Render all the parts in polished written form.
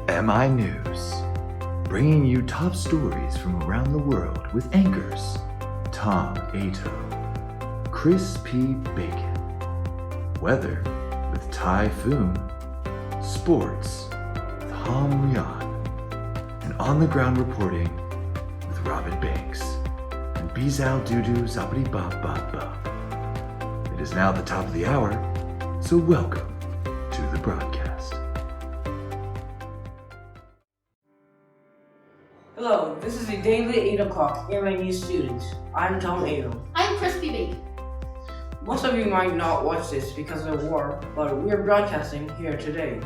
MI News, bringing you top stories from around the world with anchors Tom Ato, Chris P. Bacon, weather with Typhoon, sports with Ham Ryan, and on-the-ground reporting with Robin Banks and Bizal Dudu Zabadi Ba Ba Ba. It is now the top of the hour, so welcome to the broadcast. Hello, this is the daily 8 o'clock MINEWS Students. I'm Tom Ato. I'm Crispy Bacon. Most of you might not watch this because of the war, but we are broadcasting here today.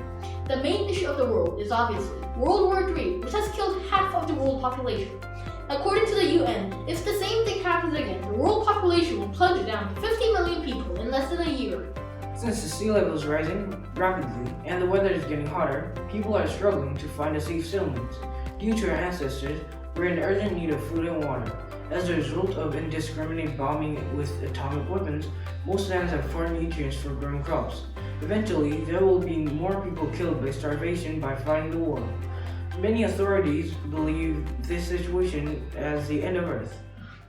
The main issue of the world is obviously World War III, which has killed half of the world population. According to the UN, if the same thing happens again, the world population will plunge down to 50 million people in less than a year. Since the sea level is rising rapidly and the weather is getting hotter, people are struggling to find a safe settlement. Due to our ancestors, we're in urgent need of food and water. As a result of indiscriminate bombing with atomic weapons, most lands have foreign nutrients for growing crops. Eventually, there will be more people killed by starvation by fighting the war. Many authorities believe this situation as the end of Earth.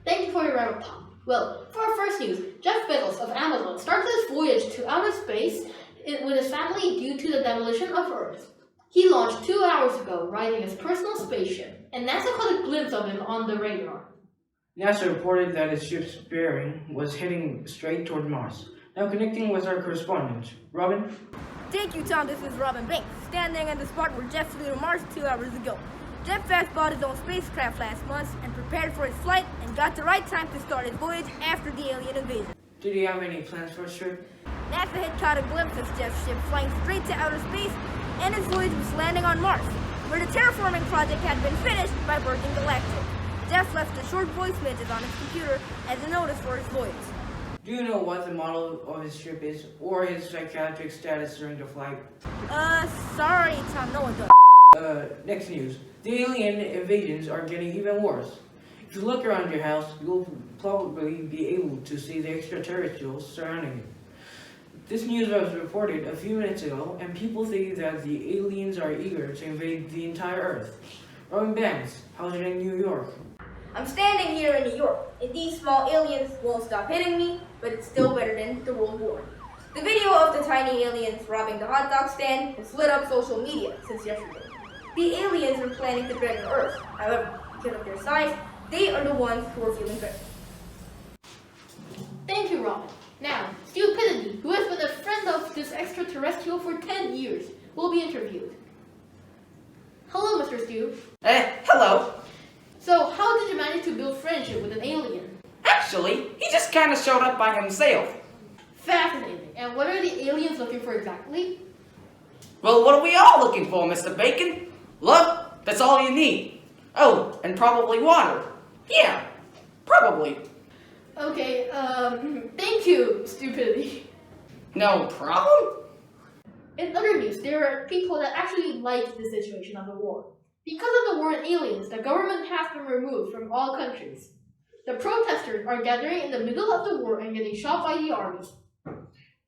Thank you for your round, Tom. Well, for our first news, Jeff Bezos of Amazon started his voyage to outer space with his family due to the demolition of Earth. He launched 2 hours ago riding his personal spaceship, and NASA caught a glimpse of him on the radar. NASA reported that his ship's bearing was heading straight toward Mars. Now connecting with our correspondent, Robin. Thank you, Tom. This is Robin Banks, standing at the spot where Jeff flew to Mars 2 hours ago. Jeff fast bought his own spacecraft last month and prepared for his flight and got the right time to start his voyage after the alien invasion. Did he have any plans for his trip? NASA had caught a glimpse of Jeff's ship flying straight to outer space, and his voyage was landing on Mars, where the terraforming project had been finished by Virgin Galactic. Jeff left a short voice message on his computer as a notice for his voyage. Do you know what the model of his ship is, or his psychiatric status during the flight? Sorry, Tom, no one does. Next news. The alien invasions are getting even worse. If you look around your house, you'll probably be able to see the extraterrestrials surrounding you. This news was reported a few minutes ago, and people think that the aliens are eager to invade the entire Earth. Robin Banks, how's it in New York? I'm standing here in New York, and these small aliens won't stop hitting me, but it's still better than the World War. The video of the tiny aliens robbing the hot dog stand has lit up social media since yesterday. The aliens are planning to threaten Earth. However, because of their size, they are the ones who are feeling threatened. Thank you, Robin. Now, Stupidity, who has been a friend of this extraterrestrial for 10 years, will be interviewed. Hello, Mr. Stu. Hello. So, how did you manage to build friendship with an alien? Actually, he just kind of showed up by himself. Fascinating. And what are the aliens looking for exactly? Well, what are we all looking for, Mr. Bacon? Love? That's all you need. Oh, and probably water. Yeah, probably. Okay, thank you, Stupidity. No problem. In other news, there are people that actually like the situation of the war. Because of the war and aliens, the government has been removed from all countries. The protesters are gathering in the middle of the war and getting shot by the army.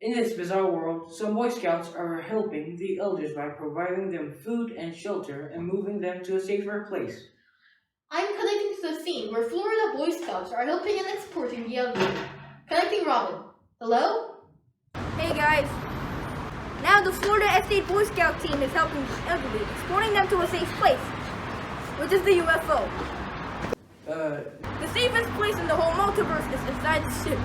In this bizarre world, some Boy Scouts are helping the elders by providing them food and shelter and moving them to a safer place. I'm connecting to the scene where Florida Boy Scouts are helping and exporting the elderly. Connecting Robin. Hello? Hey guys. Now the Florida State Boy Scout team is helping the elderly, exporting them to a safe place, which is the UFO. The safest place in the whole multiverse is inside the ship.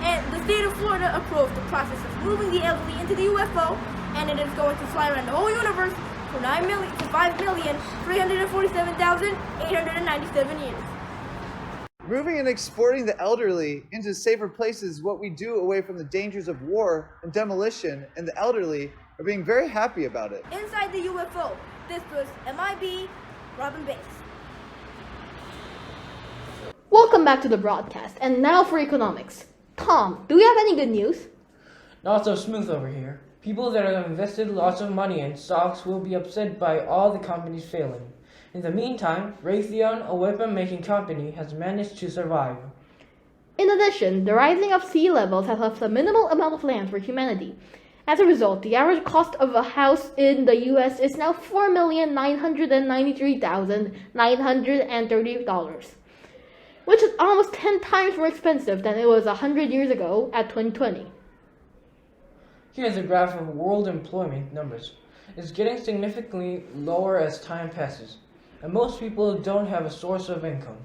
And the state of Florida approved the process of moving the elderly into the UFO, and it is going to fly around the whole universe for 5,347,897 years. Moving and exporting the elderly into safer places is what we do away from the dangers of war and demolition, and the elderly are being very happy about it. Inside the UFO, this was MIB, Robin Banks. Welcome back to the broadcast, and now for economics. Tom, do we have any good news? Not so smooth over here. People that have invested lots of money in stocks will be upset by all the companies failing. In the meantime, Raytheon, a weapon-making company, has managed to survive. In addition, the rising of sea levels has left a minimal amount of land for humanity, As a result, the average cost of a house in the US is now $4,993,930, which is almost 10 times more expensive than it was 100 years ago at 2020. Here's a graph of world employment numbers. It's getting significantly lower as time passes, and most people don't have a source of income.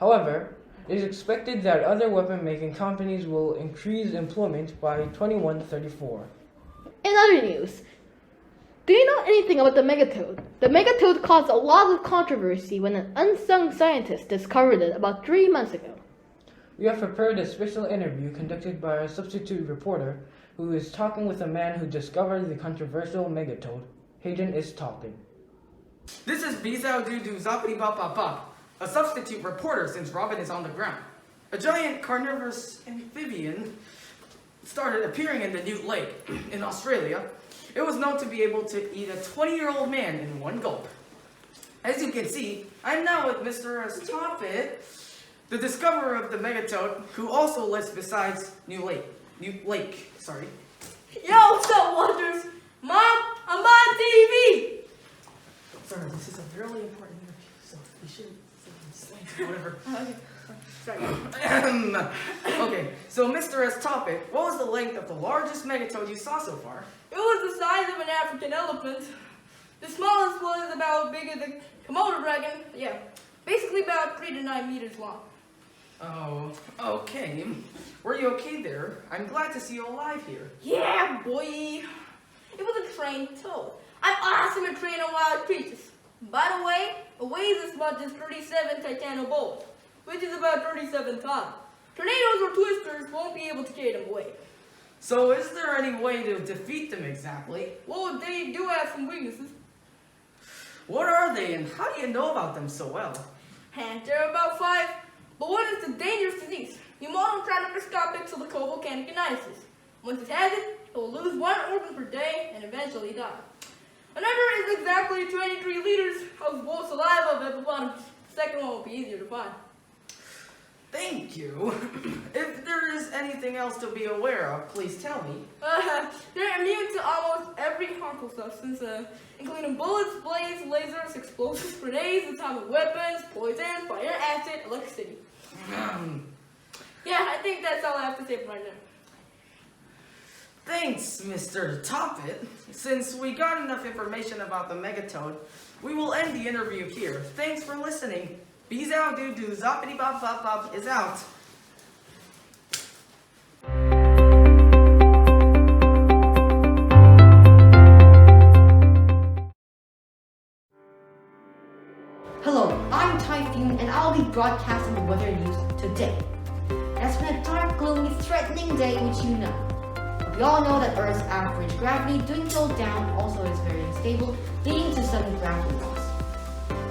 However, it is expected that other weapon-making companies will increase employment by 2134. In other news, do you know anything about the megatoad? The megatoad caused a lot of controversy when an unsung scientist discovered it about 3 months ago. We have prepared a special interview conducted by our substitute reporter who is talking with a man who discovered the controversial megatoad. Hayden is talking. This is Bizao Dudu Zoppity Bop Bop Bop, a substitute reporter since Robin is on the ground. A giant carnivorous amphibian started appearing in the Newt Lake in Australia. It was known to be able to eat a 20-year-old man in one gulp. As you can see, I'm now with Mr. Toppet, the discoverer of the megatoad, who also lives besides Newt Lake. Yo, what's up, Wonders? Mom, I'm on TV! Sorry, this is a really important interview, so we shouldn't say whatever. Okay, sorry. Okay, so Mr. S. Topic, what was the length of the largest megatoad you saw so far? It was the size of an African elephant. The smallest was about bigger than Komodo dragon. Yeah, basically about 3 to 9 meters long. Oh, okay. Were you okay there? I'm glad to see you alive here. Yeah, boy. It was a trained toad. I'm awesome at training wild creatures. By the way, it weighs as much as 37 titanoboas, which is about 37 tons. Tornadoes or twisters won't be able to carry them away. So is there any way to defeat them exactly? Well, they do have some weaknesses. What are they and how do you know about them so well? And there are about 5. But one is a dangerous disease, pneumothromicroscopic silicovolcanoconiosis. Once it has it, it will lose 1 organ per day and eventually die. Another is exactly 23 liters of both saliva at the bottom. The second one will be easier to find. Thank you. If there is anything else to be aware of, please tell me. They're immune to almost every harmful substance, including bullets, blades, lasers, explosives, grenades, atomic weapons, poison, fire, acid, electricity. Yeah, I think that's all I have to say for right now. Thanks, Mr. Toppet. Since we got enough information about the megatoad, we will end the interview here. Thanks for listening. Bizao Doo Doo Zoppity Bop Bop Bop is out. Hello, I'm Typhoon, and I'll be broadcasting the weather news today. It's been a dark, gloomy, threatening day, which you know. But we all know that Earth's average gravity dwindled down also is very unstable, leading to sudden gravity loss.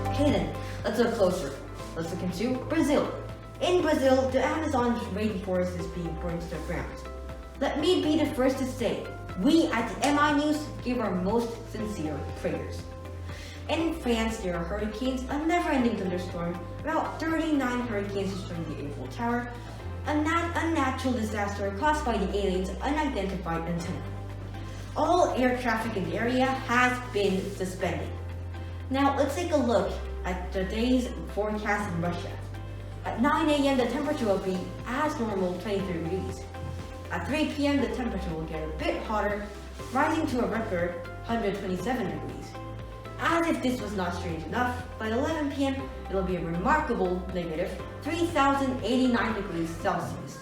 Okay then, let's look closer. Let's look into Brazil. In Brazil, the Amazon rainforest is being burned to the ground. Let me be the first to say, we at the MINEWS give our most sincere prayers. In France, there are hurricanes, a never-ending thunderstorm, about 39 hurricanes destroying the Eiffel Tower, a unnatural disaster caused by the aliens' unidentified antenna. All air traffic in the area has been suspended. Now, let's take a look at today's forecast in Russia. At 9 a.m. the temperature will be as normal 23 degrees. At 3 p.m. the temperature will get a bit hotter, rising to a record 127 degrees. As if this was not strange enough, by 11 p.m. it will be a remarkable negative 3,089 degrees Celsius.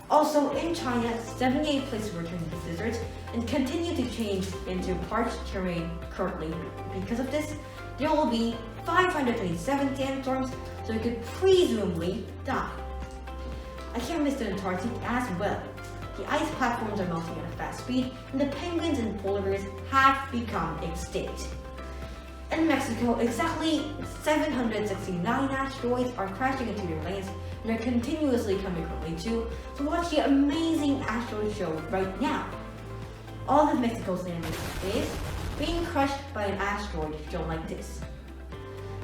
Also in China, 78 places were turned into deserts and continue to change into parched terrain currently. Because of this, there will be 527 sandstorms, so you could presumably die. I can't miss the Antarctic as well. The ice platforms are melting at a fast speed, and the penguins and polar bears have become extinct. In Mexico, exactly 769 asteroids are crashing into their lanes, and are continuously coming quickly too, so watch the amazing asteroid show right now. All of Mexico's land is being crushed by an asteroid shown like this.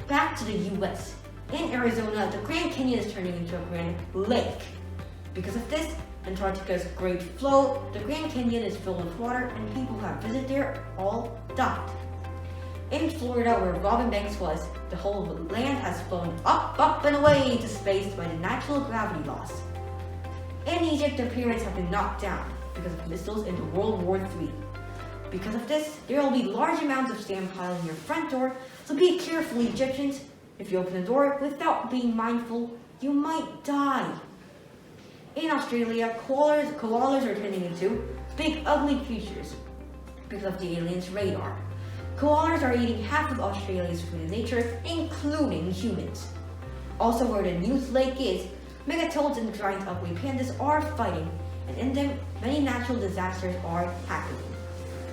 Back to the US. In Arizona, the Grand Canyon is turning into a grand lake. Because of this, Antarctica's great float, the Grand Canyon is filled with water, and people who have visited there all died. In Florida, where Robin Banks was, the whole land has flown up, and away into space by the natural gravity loss. In Egypt, the pyramids have been knocked down because of missiles into World War III. Because of this, there will be large amounts of sand piling your front door, so be careful, Egyptians. If you open the door without being mindful, you might die. In Australia, koalas are turning into big ugly creatures because of the aliens' radar. Koalas are eating half of Australia's food in nature, including humans. Also where the News Lake is, megatoads and giant ugly pandas are fighting, and in them, many natural disasters are happening.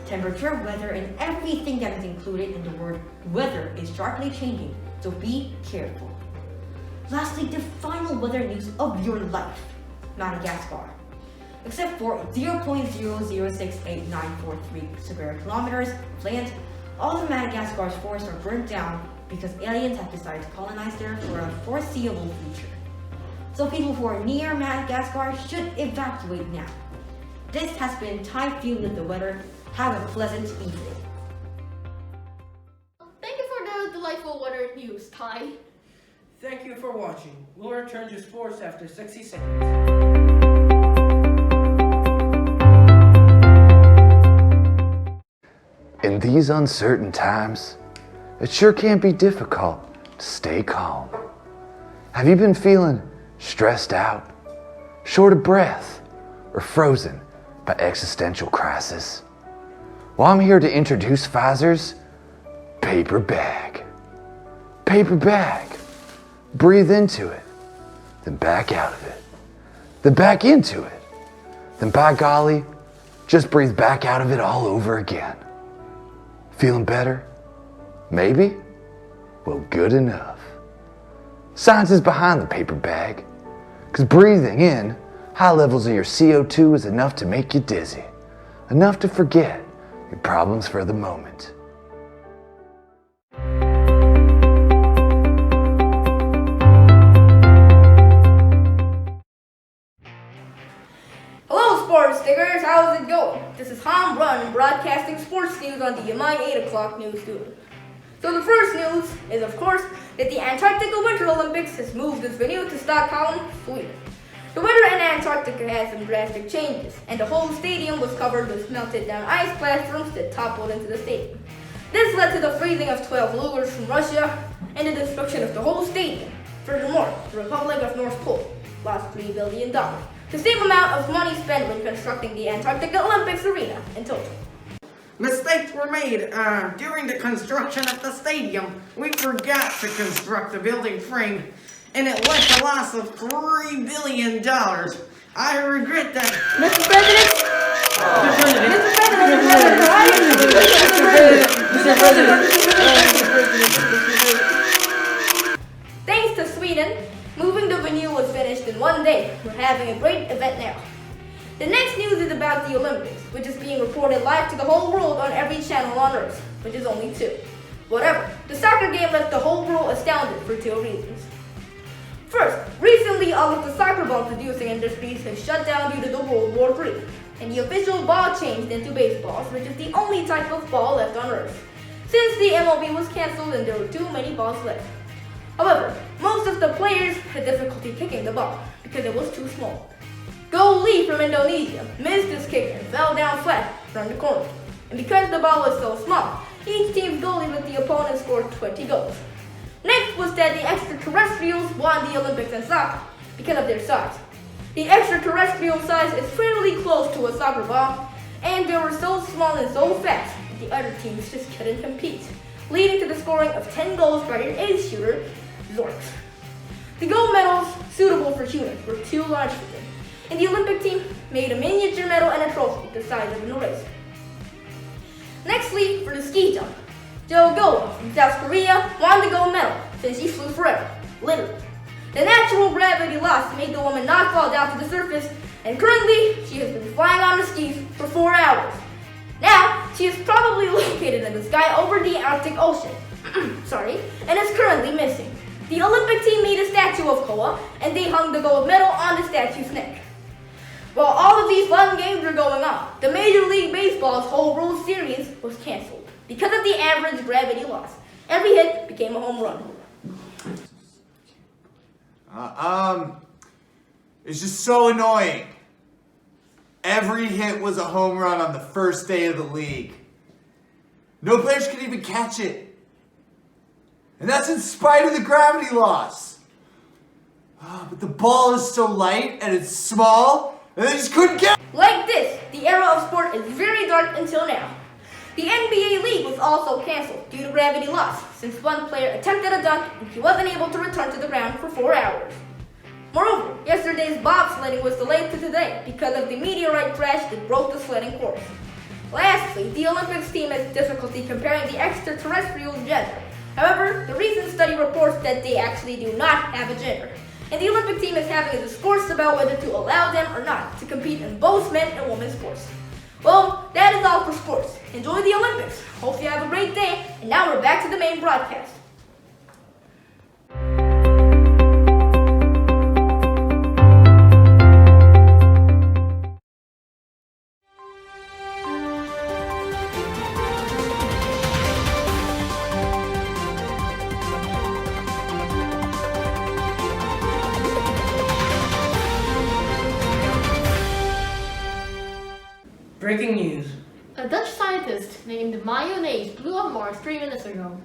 Temperature, weather, and everything that is included in the word weather is sharply changing, so be careful. Lastly, the final weather news of your life. Madagascar. Except for 0.0068943 square kilometers of land, all of Madagascar's forests are burnt down because aliens have decided to colonize there for a foreseeable future. So people who are near Madagascar should evacuate now. This has been Feelin the weather. Have a pleasant evening. Thank you for the delightful weather news, Ty. Thank you for watching. We'll return to sports after 60 seconds. In these uncertain times, it sure can be difficult to stay calm. Have you been feeling stressed out, short of breath, or frozen by existential crisis? Well, I'm here to introduce Pfizer's paper bag. Paper bag. Breathe into it, then back out of it, then back into it, then by golly, just breathe back out of it all over again. Feeling better? Maybe? Well, good enough. Science is behind the paper bag, because breathing in high levels of your CO2 is enough to make you dizzy, enough to forget your problems for the moment. Hello, sports stickers. How's it going? This is Ham Brun broadcasting sports news on the Yamai 8 o'clock news student. So the first news is, of course, that the Antarctica Winter Olympics has moved its venue to Stockholm, Sweden. The weather in Antarctica had some drastic changes, and the whole stadium was covered with melted down ice platforms that toppled into the stadium. This led to the freezing of 12 lugers from Russia and the destruction of the whole stadium. Furthermore, the Republic of North Pole lost $3 billion, the same amount of money spent when constructing the Antarctica Olympics arena in total. Mistakes were made during the construction of the stadium. We forgot to construct the building frame, and it led to loss of $3 billion. I regret that. Mr. President? Thanks to Sweden, moving the venue was finished in one day. We're having a great event now. The next news is about the Olympics, which is being reported live to the whole world on every channel on Earth, which is only 2. Whatever, the soccer game left the whole world astounded for 2 reasons. First, recently all of the soccer ball producing industries have shut down due to the World War III, and the official ball changed into baseballs, which is the only type of ball left on Earth, since the MLB was cancelled and there were too many balls left. However, most of the players had difficulty kicking the ball because it was too small. Goalie from Indonesia missed his kick and fell down flat from the corner. And because the ball was so small, each team's goalie with the opponent scored 20 goals. Next was that the extraterrestrials won the Olympics in soccer because of their size. The extraterrestrial size is fairly close to a soccer ball, and they were so small and so fast that the other teams just couldn't compete, leading to the scoring of 10 goals by their ace shooter, Zorks. The gold medals suitable for humans were too large for them, and the Olympic team made a miniature medal and a trophy the size of an eraser. Nextly, for the ski jump, Jo Goa from South Korea won the gold medal since she flew forever, literally. The natural gravity loss made the woman not fall down to the surface, and currently she has been flying on her skis for 4 hours. Now, she is probably located in the sky over the Arctic Ocean, and is currently missing. The Olympic team made a statue of Koa, and they hung the gold medal on the statue's neck. While all of these fun games were going on, the Major League Baseball's whole World Series was canceled because of the average gravity loss. Every hit became a home run. It's just so annoying. Every hit was a home run on the first day of the league. No players could even catch it. And that's in spite of the gravity loss. But the ball is so light and it's small, and they just couldn't get it. Like this, the era of sport is very dark until now. The NBA League was also canceled due to gravity loss, since one player attempted a dunk and he wasn't able to return to the ground for 4 hours. Moreover, yesterday's bobsledding was delayed to today because of the meteorite crash that broke the sledding course. Lastly, the Olympics team has difficulty comparing the extraterrestrials' gender. However, the recent study reports that they actually do not have a gender, and the Olympic team is having a discourse about whether to allow them or not to compete in both men and women's sports. Well, that is all for sports. Enjoy the Olympics. Hope you have a great day, and now we're back to the main broadcast. Breaking news. A Dutch scientist named MINEWS blew up Mars 3 minutes ago.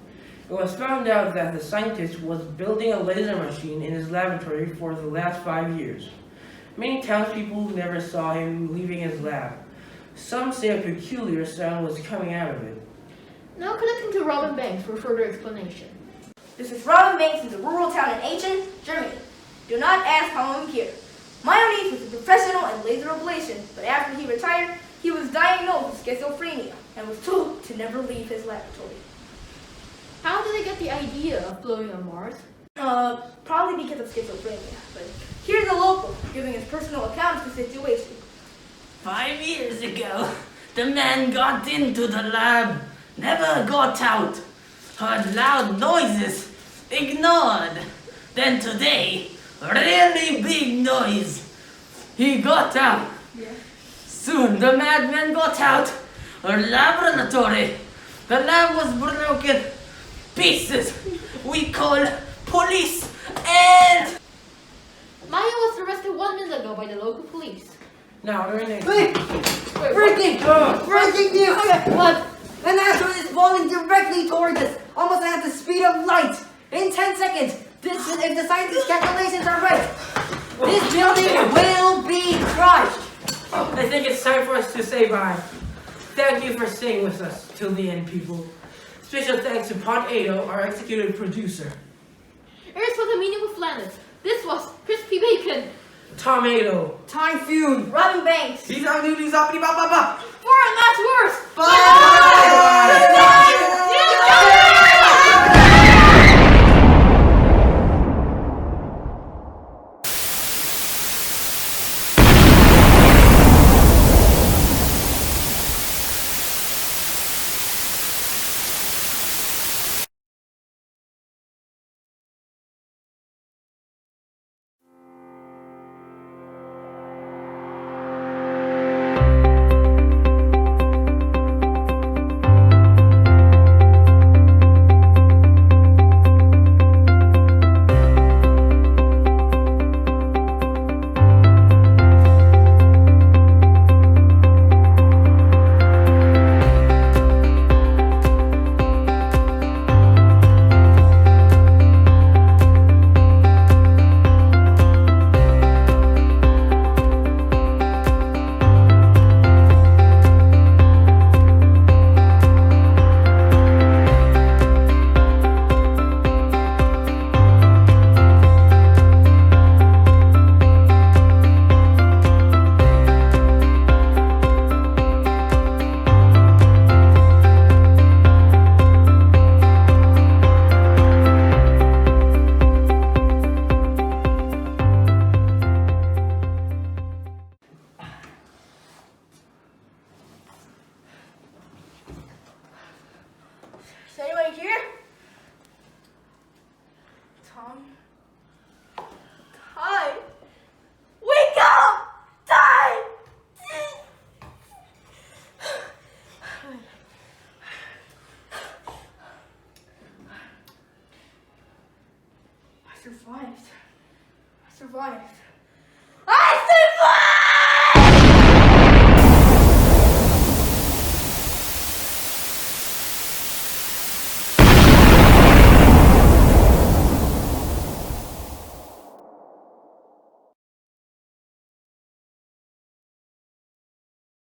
It was found out that the scientist was building a laser machine in his laboratory for the last 5 years. Many townspeople never saw him leaving his lab. Some say a peculiar sound was coming out of it. Now connecting to Robin Banks for further explanation. This is Robin Banks in the rural town in Aachen, Germany. Do not ask how I'm here. MINEWS was a professional in laser ablation, but after he retired, he was diagnosed with schizophrenia and was told to never leave his laboratory. How did they get the idea of blowing on Mars? Probably because of schizophrenia, but here's a local giving his personal account of the situation. 5 years ago, the man got into the lab, never got out, heard loud noises, ignored. Then today, really big noise. He got out. Soon the madman got out. Our laboratory. The lab was broken pieces. We called police and... Maya was arrested 1 minute ago by the local police. Now, during the... Breaking news! What? An asteroid is falling directly towards us, almost at the speed of light. In 10 seconds, if the scientists' calculations are right, this building will be crushed. I think it's time for us to say bye. Thank you for staying with us till the end, people. Special thanks to Pod Ado, our executive producer. Earth for the meaning of planet. This was Crispy Bacon. Tom Ado. Typhoon. Robin Banks. These are new zoppity ba ba ba. For and not worse. Is anybody here? Tom? Ty! Wake up! Ty! survived. I survived.